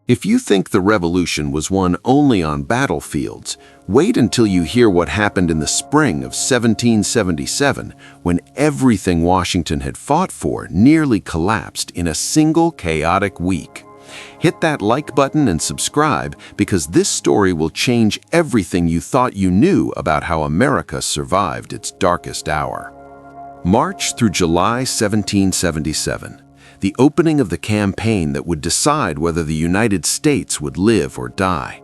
If you think the revolution was won only on battlefields, wait until you hear what happened in the spring of 1777, when everything Washington had fought for nearly collapsed in a single chaotic week. Hit that like button and subscribe, because this story will change everything you thought you knew about how America survived its darkest hour. March through July 1777. The opening of the campaign that would decide whether the United States would live or die.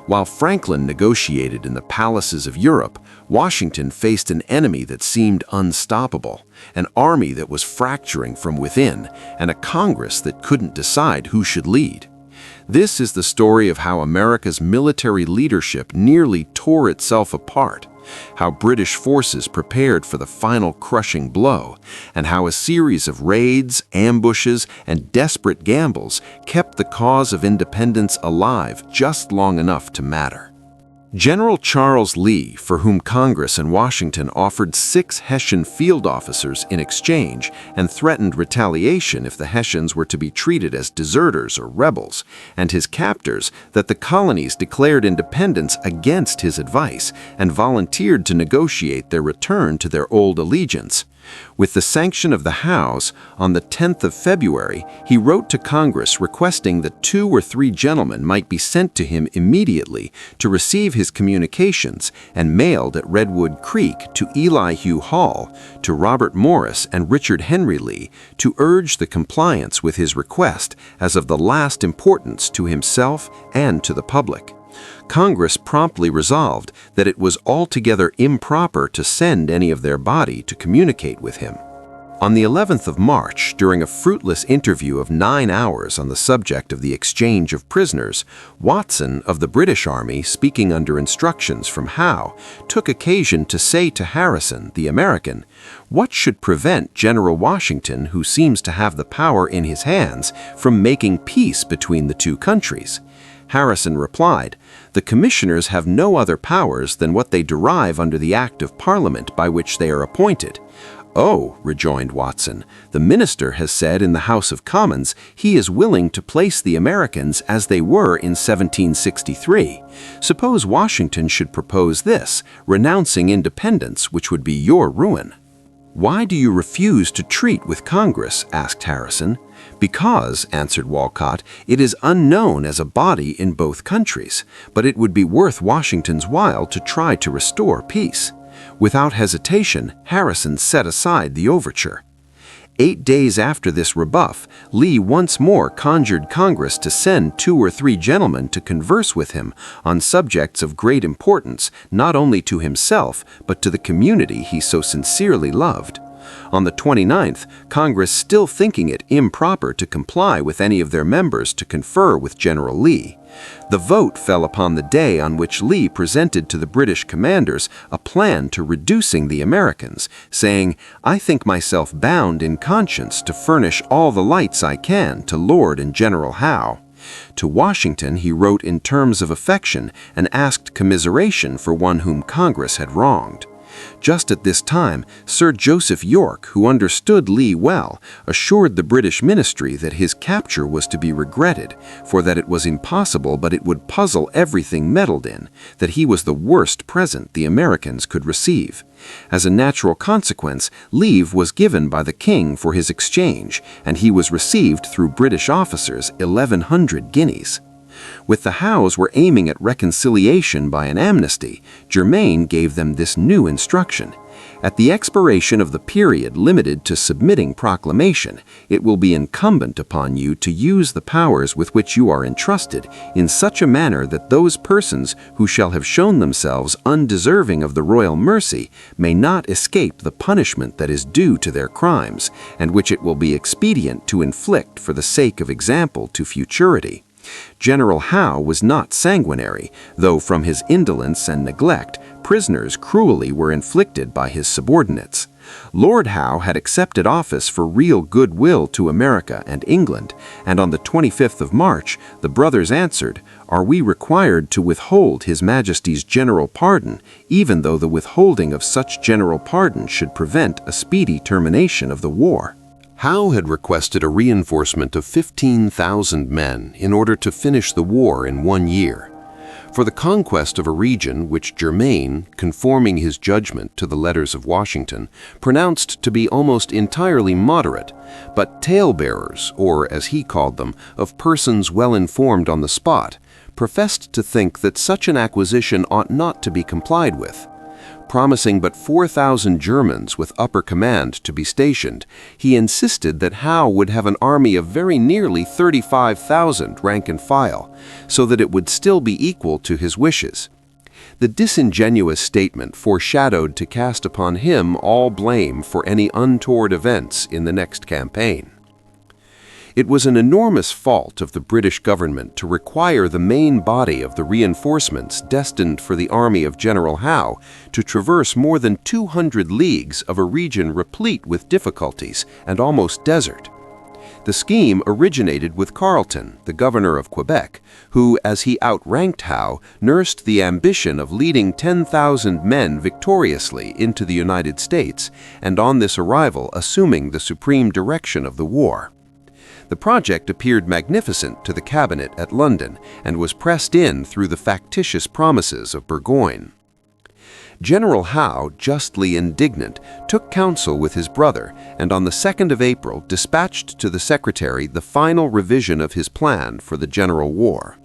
While Franklin negotiated in the palaces of Europe, Washington faced an enemy that seemed unstoppable, an army that was fracturing from within, and a Congress that couldn't decide who should lead. This is the story of how America's military leadership nearly tore itself apart, how British forces prepared for the final crushing blow, and how a series of raids, ambushes, and desperate gambles kept the cause of independence alive just long enough to matter. General Charles Lee, for whom Congress and Washington offered 6 Hessian field officers in exchange and threatened retaliation if the Hessians were to be treated as deserters or rebels, and his captors that the colonies declared independence against his advice and volunteered to negotiate their return to their old allegiance. With the sanction of the Howes, on the 10th of February, he wrote to Congress requesting that 2 or 3 gentlemen might be sent to him immediately to receive his communications and mailed at Redwood Creek to Elihu Hall, to Robert Morris and Richard Henry Lee, to urge the compliance with his request as of the last importance to himself and to the public. Congress promptly resolved that it was altogether improper to send any of their body to communicate with him. On the 11th of March, during a fruitless interview of 9 hours on the subject of the exchange of prisoners, Watson of the British Army, speaking under instructions from Howe, took occasion to say to Harrison, the American, "What should prevent General Washington, who seems to have the power in his hands, from making peace between the two countries?" Harrison replied, "The commissioners have no other powers than what they derive under the Act of Parliament by which they are appointed." "Oh," rejoined Watson, "the minister has said in the House of Commons he is willing to place the Americans as they were in 1763. Suppose Washington should propose this, renouncing independence, which would be your ruin." "Why do you refuse to treat with Congress?" asked Harrison. "Because," answered Walcott, "it is unknown as a body in both countries, but it would be worth Washington's while to try to restore peace." Without hesitation, Harrison set aside the overture. 8 days after this rebuff, Lee once more conjured Congress to send 2 or 3 gentlemen to converse with him on subjects of great importance, not only to himself, but to the community he so sincerely loved. On the 29th, Congress, still thinking it improper to comply with any of their members to confer with General Lee, the vote fell upon the day on which Lee presented to the British commanders a plan to reducing the Americans, saying, "I think myself bound in conscience to furnish all the lights I can to Lord and General Howe." To Washington he wrote in terms of affection and asked commiseration for one whom Congress had wronged. Just at this time, Sir Joseph Yorke, who understood Lee well, assured the British ministry that his capture was to be regretted, for that it was impossible but it would puzzle everything meddled in, that he was the worst present the Americans could receive. As a natural consequence, leave was given by the king for his exchange, and he was received through British officers 1,100 guineas. With the Howes were aiming at reconciliation by an amnesty, Germain gave them this new instruction. At the expiration of the period limited to submitting proclamation, it will be incumbent upon you to use the powers with which you are entrusted in such a manner that those persons who shall have shown themselves undeserving of the royal mercy may not escape the punishment that is due to their crimes, and which it will be expedient to inflict for the sake of example to futurity. General Howe was not sanguinary, though from his indolence and neglect, prisoners cruelly were inflicted by his subordinates. Lord Howe had accepted office for real goodwill to America and England, and on the 25th of March, the brothers answered, "Are we required to withhold His Majesty's general pardon, even though the withholding of such general pardon should prevent a speedy termination of the war?" Howe had requested a reinforcement of 15,000 men in order to finish the war in 1 year. For the conquest of a region which Germain, conforming his judgment to the letters of Washington, pronounced to be almost entirely moderate, but talebearers, or as he called them, of persons well informed on the spot, professed to think that such an acquisition ought not to be complied with. Promising but 4,000 Germans with upper command to be stationed, he insisted that Howe would have an army of very nearly 35,000 rank and file, so that it would still be equal to his wishes. The disingenuous statement foreshadowed to cast upon him all blame for any untoward events in the next campaign. It was an enormous fault of the British government to require the main body of the reinforcements destined for the army of General Howe to traverse more than 200 leagues of a region replete with difficulties and almost desert. The scheme originated with Carleton, the governor of Quebec, who, as he outranked Howe, nursed the ambition of leading 10,000 men victoriously into the United States, and on this arrival assuming the supreme direction of the war. The project appeared magnificent to the cabinet at London and was pressed in through the factitious promises of Burgoyne. General Howe, justly indignant, took counsel with his brother and on the 2nd of April dispatched to the secretary the final revision of his plan for the general war.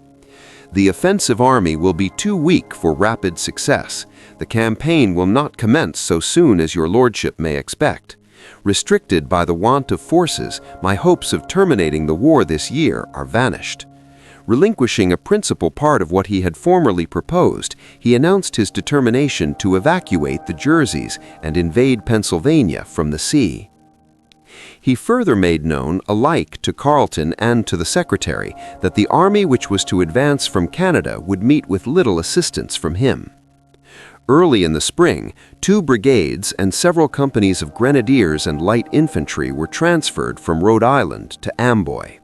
The offensive army will be too weak for rapid success. The campaign will not commence so soon as your lordship may expect. Restricted by the want of forces, my hopes of terminating the war this year are vanished. Relinquishing a principal part of what he had formerly proposed, he announced his determination to evacuate the Jerseys and invade Pennsylvania from the sea. He further made known, alike to Carleton and to the secretary, that the army which was to advance from Canada would meet with little assistance from him. Early in the spring, 2 brigades and several companies of grenadiers and light infantry were transferred from Rhode Island to Amboy.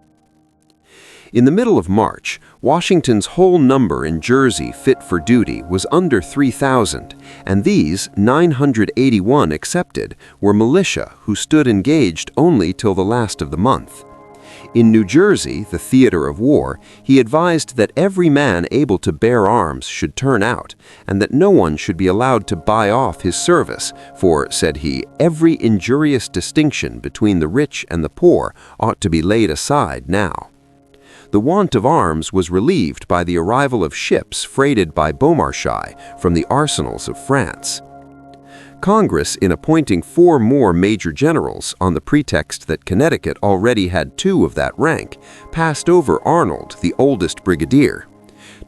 In the middle of March, Washington's whole number in Jersey fit for duty was under 3,000, and these, 981 excepted, were militia who stood engaged only till the last of the month. In New Jersey, the theater of war, he advised that every man able to bear arms should turn out, and that no one should be allowed to buy off his service, for, said he, every injurious distinction between the rich and the poor ought to be laid aside now. The want of arms was relieved by the arrival of ships freighted by Beaumarchais from the arsenals of France. Congress, in appointing 4 more major generals on the pretext that Connecticut already had 2 of that rank, passed over Arnold, the oldest brigadier.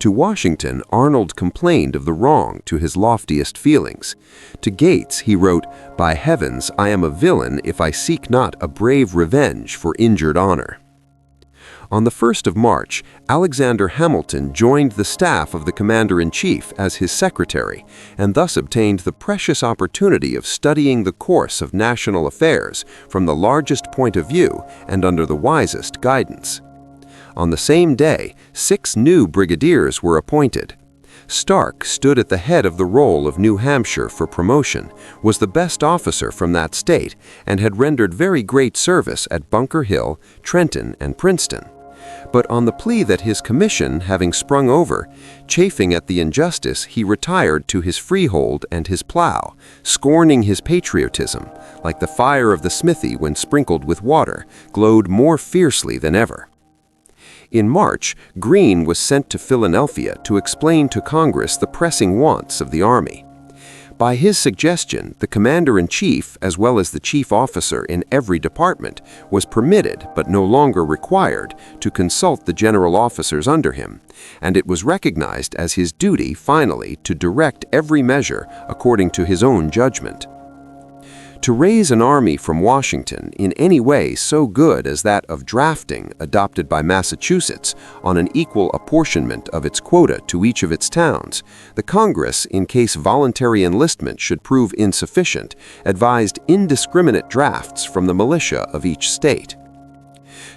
To Washington, Arnold complained of the wrong to his loftiest feelings. To Gates he wrote, "By heavens, I am a villain if I seek not a brave revenge for injured honor." On the 1st of March, Alexander Hamilton joined the staff of the commander-in-chief as his secretary, and thus obtained the precious opportunity of studying the course of national affairs from the largest point of view and under the wisest guidance. On the same day, 6 new brigadiers were appointed. Stark stood at the head of the roll of New Hampshire for promotion, was the best officer from that state, and had rendered very great service at Bunker Hill, Trenton, and Princeton. But on the plea that his commission having sprung over, chafing at the injustice, he retired to his freehold and his plow, scorning his patriotism, like the fire of the smithy when sprinkled with water, glowed more fiercely than ever. In March, Greene was sent to Philadelphia to explain to Congress the pressing wants of the army. By his suggestion, the commander-in-chief, as well as the chief officer in every department, was permitted, but no longer required, to consult the general officers under him, and it was recognized as his duty, finally, to direct every measure according to his own judgment. To raise an army from Washington in any way so good as that of drafting, adopted by Massachusetts, on an equal apportionment of its quota to each of its towns, the Congress, in case voluntary enlistment should prove insufficient, advised indiscriminate drafts from the militia of each state.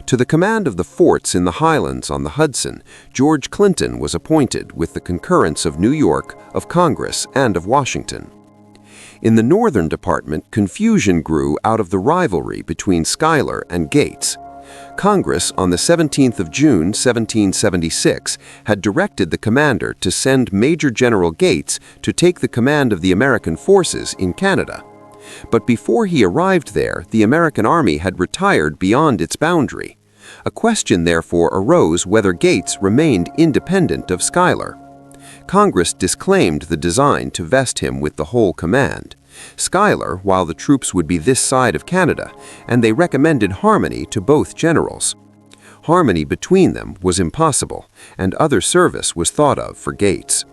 To the command of the forts in the Highlands on the Hudson, George Clinton was appointed with the concurrence of New York, of Congress, and of Washington. In the Northern Department, confusion grew out of the rivalry between Schuyler and Gates. Congress, on the 17th of June, 1776, had directed the commander to send Major General Gates to take the command of the American forces in Canada. But before he arrived there, the American army had retired beyond its boundary. A question therefore arose whether Gates remained independent of Schuyler. Congress disclaimed the design to vest him with the whole command. Schuyler, while the troops would be this side of Canada, and they recommended harmony to both generals. Harmony between them was impossible, and other service was thought of for Gates.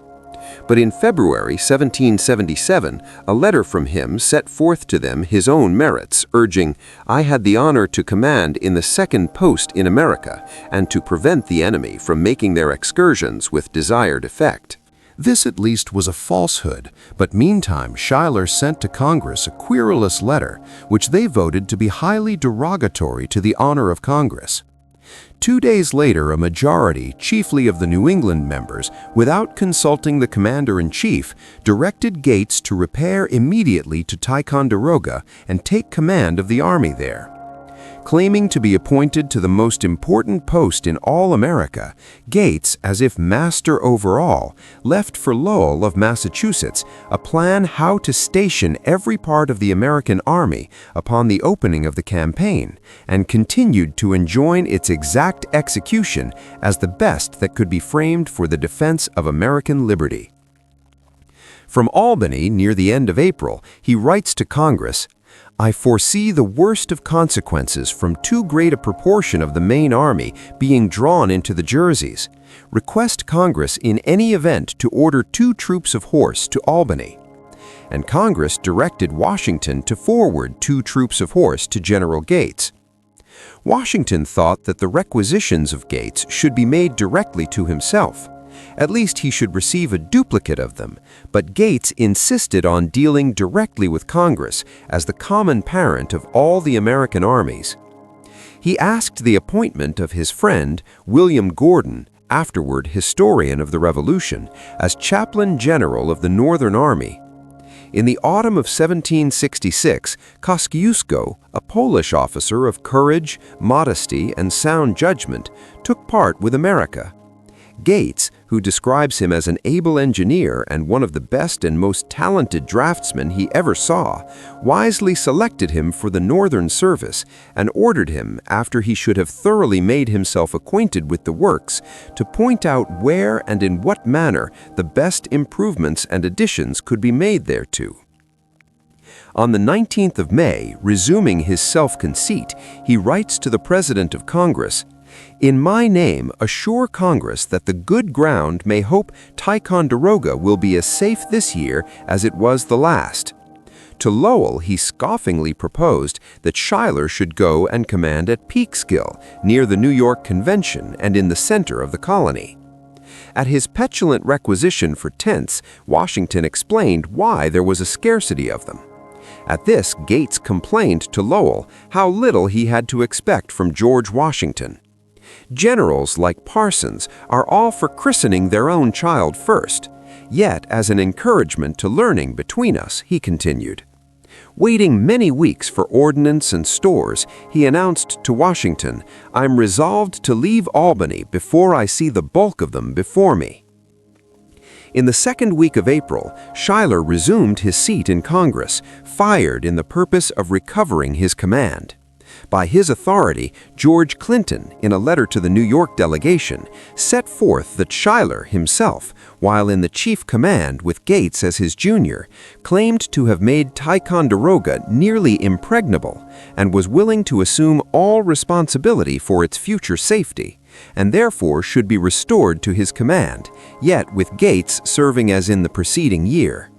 But in February 1777, a letter from him set forth to them his own merits, urging, "I had the honor to command in the second post in America, and to prevent the enemy from making their excursions with desired effect." This at least was a falsehood, but meantime Schuyler sent to Congress a querulous letter, which they voted to be highly derogatory to the honor of Congress. 2 days later, a majority, chiefly of the New England members, without consulting the commander-in-chief, directed Gates to repair immediately to Ticonderoga and take command of the army there. Claiming to be appointed to the most important post in all America, Gates, as if master over all, left for Lowell of Massachusetts a plan how to station every part of the American army upon the opening of the campaign, and continued to enjoin its exact execution as the best that could be framed for the defense of American liberty. From Albany, near the end of April, he writes to Congress, "I foresee the worst of consequences from too great a proportion of the main army being drawn into the Jerseys. Request Congress in any event to order 2 troops of horse to Albany." And Congress directed Washington to forward 2 troops of horse to General Gates. Washington thought that the requisitions of Gates should be made directly to himself. At least he should receive a duplicate of them, but Gates insisted on dealing directly with Congress as the common parent of all the American armies. He asked the appointment of his friend, William Gordon, afterward historian of the Revolution, as chaplain general of the Northern Army. In the autumn of 1766, Kosciuszko, a Polish officer of courage, modesty, and sound judgment, took part with America. Gates, who describes him as an able engineer and one of the best and most talented draftsmen he ever saw, wisely selected him for the Northern service and ordered him, after he should have thoroughly made himself acquainted with the works, to point out where and in what manner the best improvements and additions could be made thereto. On the 19th of May, resuming his self-conceit, he writes to the President of Congress, "In my name, assure Congress that the good ground may hope Ticonderoga will be as safe this year as it was the last." To Lowell, he scoffingly proposed that Schuyler should go and command at Peekskill, near the New York Convention and in the center of the colony. At his petulant requisition for tents, Washington explained why there was a scarcity of them. At this, Gates complained to Lowell how little he had to expect from George Washington. Generals, like Parsons, are all for christening their own child first. Yet, as an encouragement to learning between us, he continued. Waiting many weeks for ordnance and stores, he announced to Washington, "I'm resolved to leave Albany before I see the bulk of them before me." In the second week of April, Schuyler resumed his seat in Congress, fired in the purpose of recovering his command. By his authority, George Clinton, in a letter to the New York delegation, set forth that Schuyler himself, while in the chief command with Gates as his junior, claimed to have made Ticonderoga nearly impregnable and was willing to assume all responsibility for its future safety, and therefore should be restored to his command, yet with Gates serving as in the preceding year.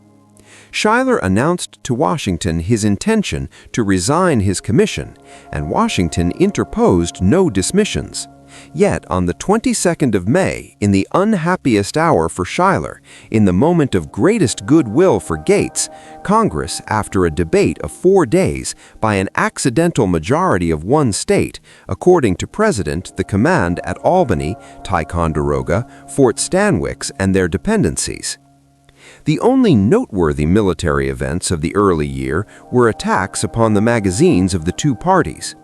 Schuyler announced to Washington his intention to resign his commission, and Washington interposed no dismissions. Yet on the 22nd of May, in the unhappiest hour for Schuyler, in the moment of greatest goodwill for Gates, Congress, after a debate of 4 days, by an accidental majority of one state, according to President, the command at Albany, Ticonderoga, Fort Stanwix, and their dependencies. The only noteworthy military events of the early year were attacks upon the magazines of the two parties.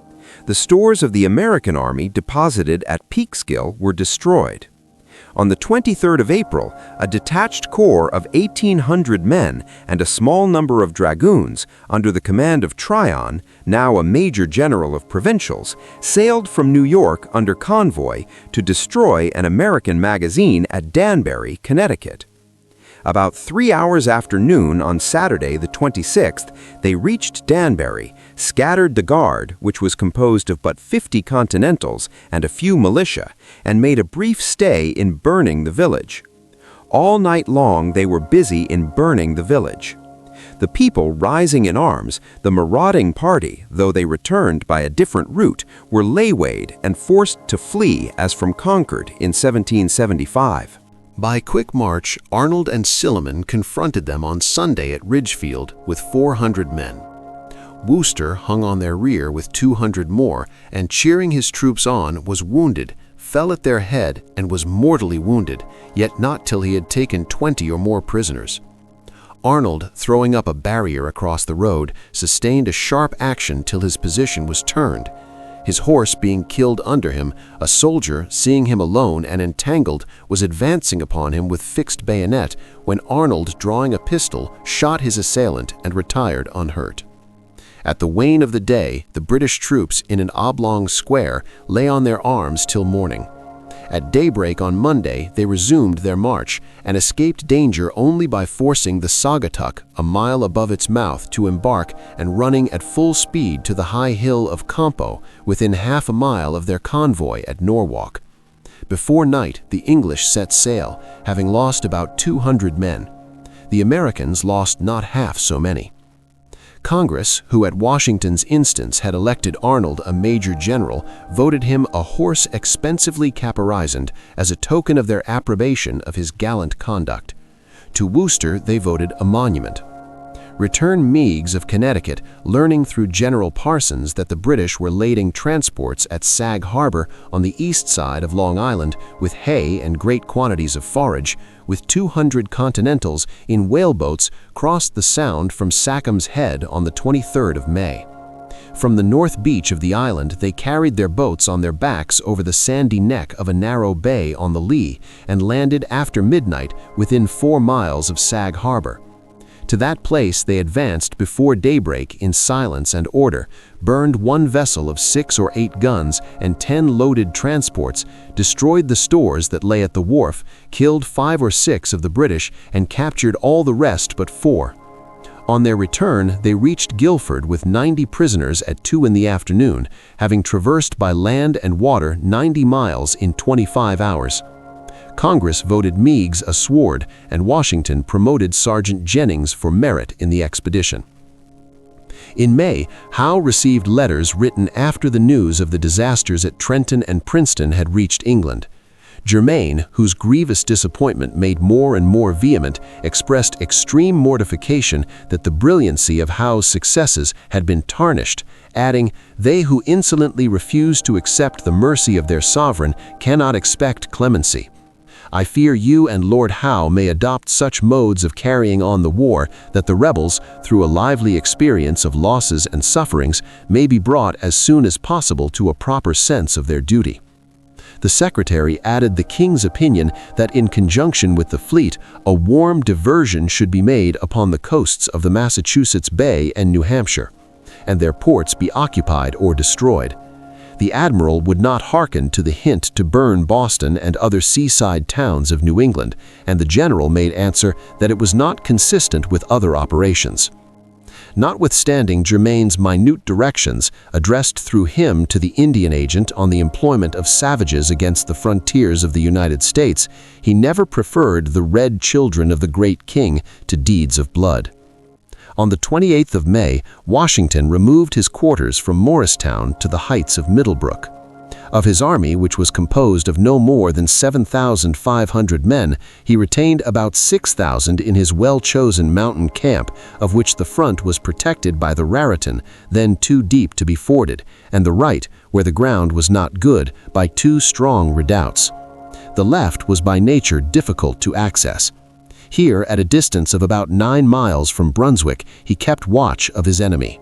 The stores of the American Army deposited at Peekskill were destroyed. On the 23rd of April, a detached corps of 1,800 men and a small number of dragoons, under the command of Tryon, now a major general of provincials, sailed from New York under convoy to destroy an American magazine at Danbury, Connecticut. About 3 hours after noon on Saturday the 26th, they reached Danbury, scattered the guard, which was composed of but 50 Continentals and a few militia, and made a brief stay in burning the village. All night long they were busy in burning the village. The people rising in arms, the marauding party, though they returned by a different route, were laywayed and forced to flee as from Concord in 1775. By quick march, Arnold and Silliman confronted them on Sunday at Ridgefield with 400 men. Wooster hung on their rear with 200 more, and cheering his troops on, was wounded, fell at their head, and was mortally wounded, yet not till he had taken 20 or more prisoners. Arnold, throwing up a barrier across the road, sustained a sharp action till his position was turned. His horse being killed under him, a soldier, seeing him alone and entangled, was advancing upon him with fixed bayonet, when Arnold, drawing a pistol, shot his assailant and retired unhurt. At the wane of the day, the British troops, in an oblong square, lay on their arms till morning. At daybreak on Monday, they resumed their march, and escaped danger only by forcing the Saugatuck, a mile above its mouth, to embark and running at full speed to the high hill of Campo, within half a mile of their convoy at Norwalk. Before night, the English set sail, having lost about 200 men. The Americans lost not half so many. Congress, who at Washington's instance had elected Arnold a major general, voted him a horse expensively caparisoned as a token of their approbation of his gallant conduct. To Wooster they voted a monument. Return Meigs of Connecticut, learning through General Parsons that the British were lading transports at Sag Harbor on the east side of Long Island with hay and great quantities of forage, with 200 Continentals in whaleboats, crossed the Sound from Sackham's Head on the 23rd of May. From the north beach of the island they carried their boats on their backs over the sandy neck of a narrow bay on the lee, and landed after midnight within 4 miles of Sag Harbor. To that place they advanced before daybreak in silence and order, burned 1 vessel of 6 or 8 guns and 10 loaded transports, destroyed the stores that lay at the wharf, killed 5 or 6 of the British, and captured all the rest but 4. On their return, they reached Guilford with 90 prisoners at 2 in the afternoon, having traversed by land and water 90 miles in 25 hours. Congress voted Meigs a sword, and Washington promoted Sergeant Jennings for merit in the expedition. In May, Howe received letters written after the news of the disasters at Trenton and Princeton had reached England. Germain, whose grievous disappointment made more and more vehement, expressed extreme mortification that the brilliancy of Howe's successes had been tarnished, adding, "They who insolently refuse to accept the mercy of their sovereign cannot expect clemency. I fear you and Lord Howe may adopt such modes of carrying on the war that the rebels, through a lively experience of losses and sufferings, may be brought as soon as possible to a proper sense of their duty." The Secretary added the King's opinion that in conjunction with the fleet, a warm diversion should be made upon the coasts of the Massachusetts Bay and New Hampshire, and their ports be occupied or destroyed. The Admiral would not hearken to the hint to burn Boston and other seaside towns of New England, and the General made answer that it was not consistent with other operations. Notwithstanding Germain's minute directions, addressed through him to the Indian agent on the employment of savages against the frontiers of the United States, he never preferred the red children of the great king to deeds of blood. On the 28th of May, Washington removed his quarters from Morristown to the heights of Middlebrook. Of his army, which was composed of no more than 7,500 men, he retained about 6,000 in his well-chosen mountain camp, of which the front was protected by the Raritan, then too deep to be forded, and the right, where the ground was not good, by 2 strong redoubts. The left was by nature difficult to access. Here, at a distance of about 9 miles from Brunswick, he kept watch of his enemy.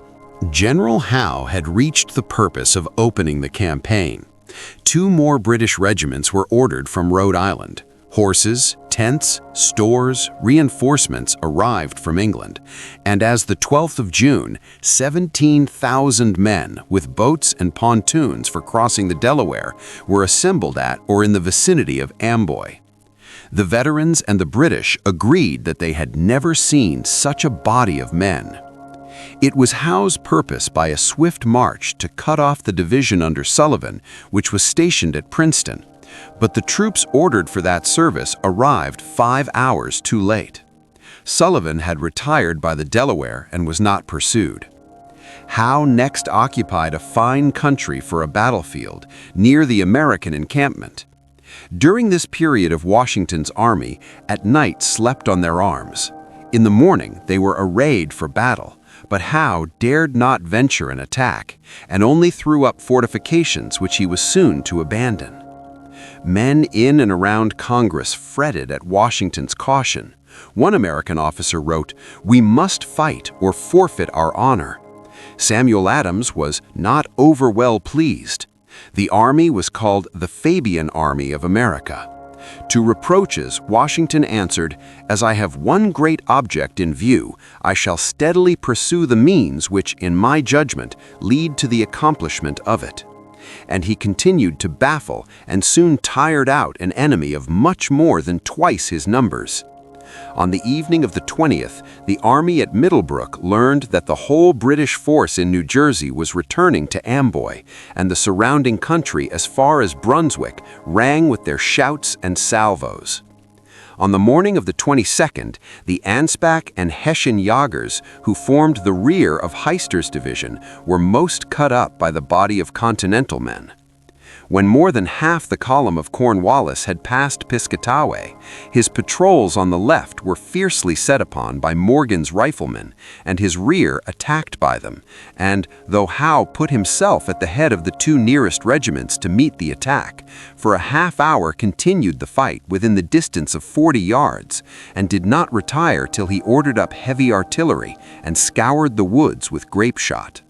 General Howe had reached the purpose of opening the campaign. 2 more British regiments were ordered from Rhode Island. Horses, tents, stores, reinforcements arrived from England, and as the 12th of June, 17,000 men with boats and pontoons for crossing the Delaware were assembled at or in the vicinity of Amboy. The veterans and the British agreed that they had never seen such a body of men. It was Howe's purpose by a swift march to cut off the division under Sullivan, which was stationed at Princeton, but the troops ordered for that service arrived 5 hours too late. Sullivan had retired by the Delaware and was not pursued. Howe next occupied a fine country for a battlefield near the American encampment. During this period of Washington's army, at night slept on their arms. In the morning, they were arrayed for battle, but Howe dared not venture an attack, and only threw up fortifications which he was soon to abandon. Men in and around Congress fretted at Washington's caution. One American officer wrote, "We must fight or forfeit our honor." Samuel Adams was not over well pleased. The army was called the Fabian Army of America. To reproaches, Washington answered, "As I have one great object in view, I shall steadily pursue the means which, in my judgment, lead to the accomplishment of it." And he continued to baffle and soon tired out an enemy of much more than twice his numbers. On the evening of the 20th, the army at Middlebrook learned that the whole British force in New Jersey was returning to Amboy, and the surrounding country as far as Brunswick rang with their shouts and salvos. On the morning of the 22nd, the Anspach and Hessian Jagers, who formed the rear of Heister's division, were most cut up by the body of Continental men. When more than half the column of Cornwallis had passed Piscataway, his patrols on the left were fiercely set upon by Morgan's riflemen, and his rear attacked by them, and, though Howe put himself at the head of the 2 nearest regiments to meet the attack, for a half hour continued the fight within the distance of 40 yards, and did not retire till he ordered up heavy artillery and scoured the woods with grape shot.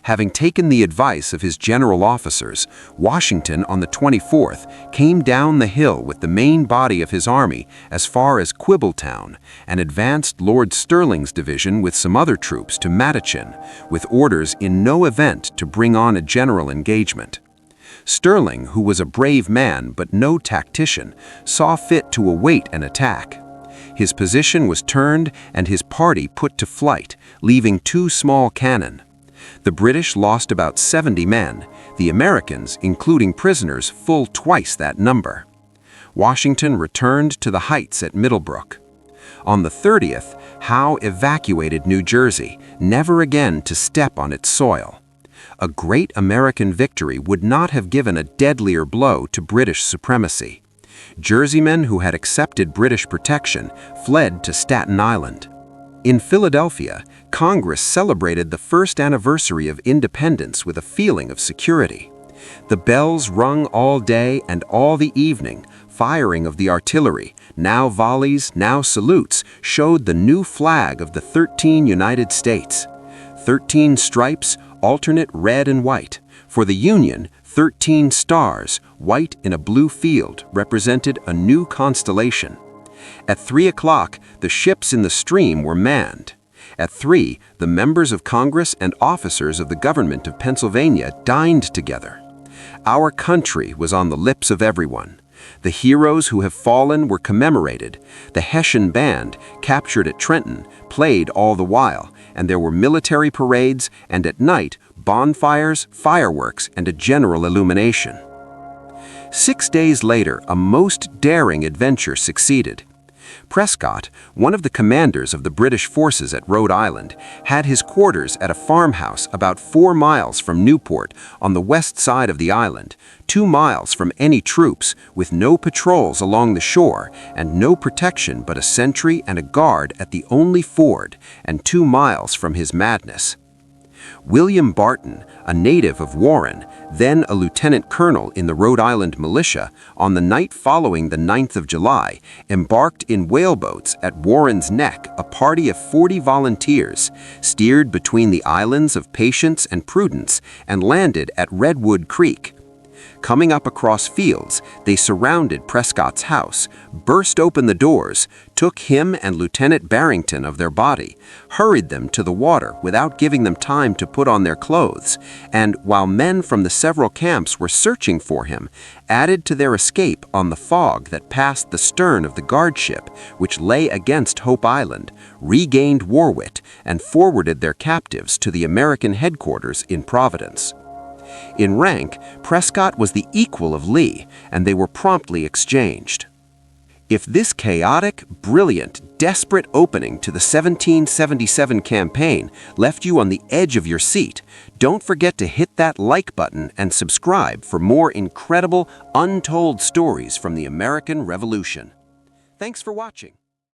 Having taken the advice of his general officers, Washington on the 24th came down the hill with the main body of his army as far as Quibbletown and advanced Lord Stirling's division with some other troops to Mattachin, with orders in no event to bring on a general engagement. Stirling, who was a brave man but no tactician, saw fit to await an attack. His position was turned and his party put to flight, leaving 2 small cannon. The British lost about 70 men, the Americans, including prisoners, full twice that number. Washington returned to the heights at Middlebrook. On the 30th, Howe evacuated New Jersey, never again to step on its soil. A great American victory would not have given a deadlier blow to British supremacy. Jerseymen who had accepted British protection fled to Staten Island. In Philadelphia, Congress celebrated the first anniversary of independence with a feeling of security. The bells rung all day and all the evening, firing of the artillery, now volleys, now salutes, showed the new flag of the 13 United States. 13 stripes, alternate red and white. For the Union, 13 stars, white in a blue field, represented a new constellation. At 3 o'clock, the ships in the stream were manned. At 3, the members of Congress and officers of the government of Pennsylvania dined together. Our country was on the lips of everyone. The heroes who have fallen were commemorated. The Hessian band, captured at Trenton, played all the while, and there were military parades and at night bonfires, fireworks, and a general illumination. 6 days later, a most daring adventure succeeded. Prescott, one of the commanders of the British forces at Rhode Island, had his quarters at a farmhouse about 4 miles from Newport on the west side of the island, 2 miles from any troops, with no patrols along the shore and no protection but a sentry and a guard at the only ford, and 2 miles from his madness. William Barton, a native of Warren, then a lieutenant colonel in the Rhode Island militia, on the night following the 9th of July, embarked in whaleboats at Warren's Neck a party of 40 volunteers, steered between the islands of Patience and Prudence, and landed at Redwood Creek. Coming up across fields, they surrounded Prescott's house, burst open the doors, took him and Lieutenant Barrington of their body, hurried them to the water without giving them time to put on their clothes, and while men from the several camps were searching for him, added to their escape on the fog that passed the stern of the guard ship, which lay against Hope Island, regained Warwick, and forwarded their captives to the American headquarters in Providence. In rank, Prescott was the equal of Lee, and they were promptly exchanged. If this chaotic, brilliant, desperate opening to the 1777 campaign left you on the edge of your seat, don't forget to hit that like button and subscribe for more incredible, untold stories from the American Revolution. Thanks for watching.